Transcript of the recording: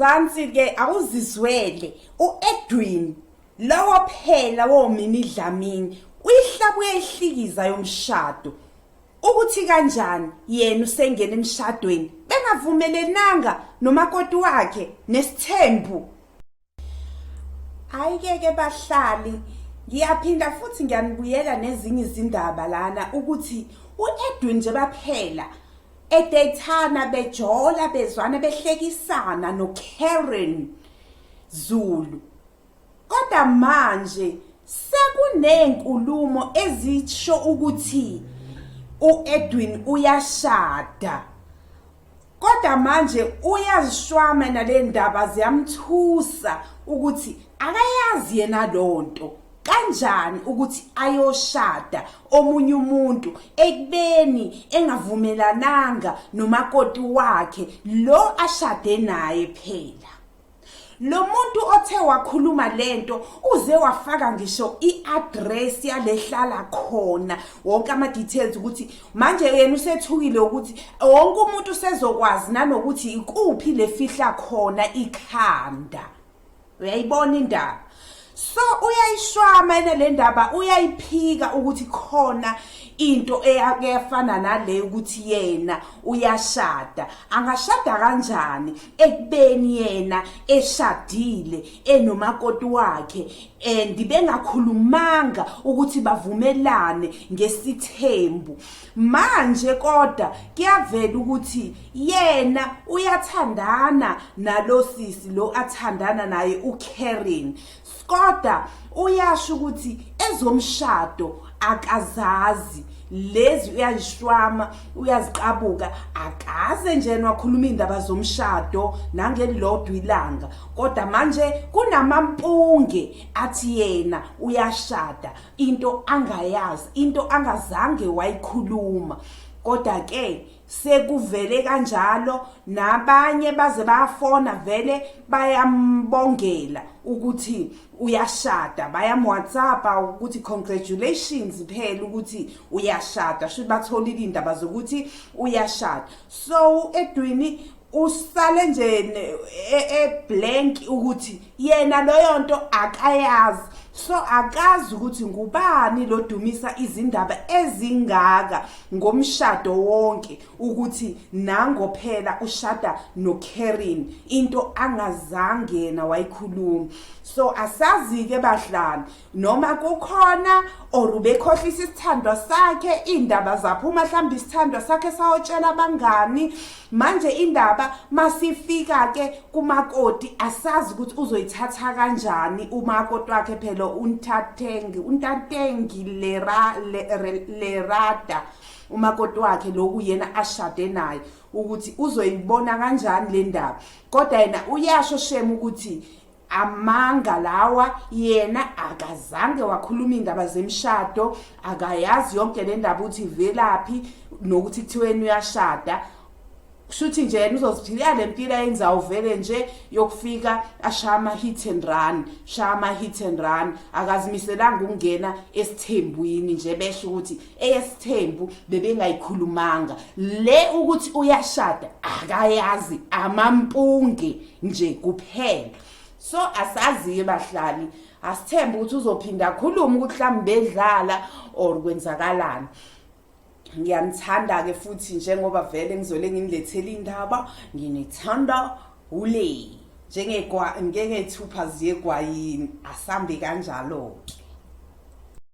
ngezansi ke awuzizwele uEdwin lawo phela womini Dlamini uyihlabu yehlikiza yomshado ukuthi kanjani yena usengena emshadweni bengavumelenanga nomakoti wakhe nesithembu. Ayike bahlali ngiyaphinda futhi ngiyanibuyela nezinye izindaba lana ukuthi uEdwin nje baphela edayithana bejola bezwana behlekisana noKaren Zulu. Kodwa manje sekunenkulumo ezisho ukuthi uEdwin uyashada. Kodwa manje uyazishwama nale ndaba ziyamthusa ukuthi akayazi yena lonto kanjani ukuthi ayoshada omunye umuntu ekubeni engavumelananga nomakoti wakhe lo ashade naye phela. Lo muntu othe wakhuluma lento uze wafaka ngisho iaddress yalehlala khona wonke ama details ukuthi manje yena usethukile ukuthi wonke umuntu usezokwazi nanokuthi ikuphi lefihla khona ikhanda. Uyayibona indaba? So uyayishwama le ndaba uyayiphika ukuthi khona into eyafana nale ukuthi yena uyashada. Angashada kanjani ekubeni yena eshadile enomakoti wakhe and bengakhulumanga ukuthi bavumelane ngesithembu. Manje kodwa kuyavela ukuthi yena uyathandana nalo sisi lo athandana naye uKaren. Kodwa uyasho ukuthi ezomshado akazazi lezi uyashwama uyaziqabuka akaze nje wakhuluma indaba zomshado nangelilodwa ilanga. Kodwa manje kunamampunge athi yena uyashada into angayazi into angazange wayikhuluma. Kodwa ke sekuvele kanjalo nabanye baze bayafona vele bayambongela ukuthi uyashada bayamWhatsAppa ukuthi congratulations phela ukuthi uyashada should batholile indaba zokuthi uyashada. So Edwin usale nje blank ukuthi yena loyo nto akayazi. So akazi ukuthi ngubani lo dumisa izindaba ezingaka ngomshado wonke ukuthi nango phela ushada noKaren into angazange na wayikhuluma. So asazi ke bahlali noma kukhona orubekhohlisa isithandwa sakhe indaba zaphuma mhlawumbe isithandwa sakhe sawotshela abangani. Manje indaba masifika ke kumakoti asazi ukuthi uzoyithatha kanjani umakoti wakhe phela untatengi lerada umakoti wakhe lokuyena ashade naye ukuthi uzoyibona kanjani le ndaba. Kodwa yena uyasho shema ukuthi amanga lawa yena akazange wakhuluma indaba zemshado akayazi yonke le ndaba ukuthi velaphi nokuthi kuthiweni uyashada. Shuthi nje yena uzoziphilela lempilo yenza uvele nje yokufika ashama hit and run akazimiselanga ukungena esithembwini nje besho ukuthi eyesithembu bebengayikhulumanga le ukuthi uyashada akayazi amampunge nje kuphela. So asazi bahlali asithemba ukuthi uzophinda khuluma ukuthi mhlambe bedlala or kwenzakalani. Ngiyanithanda ke futhi njengoba vele ngizole nginilethele indaba nginethanda ule njengegwa ngeke thupha ziyegwayini asambe kanjalo.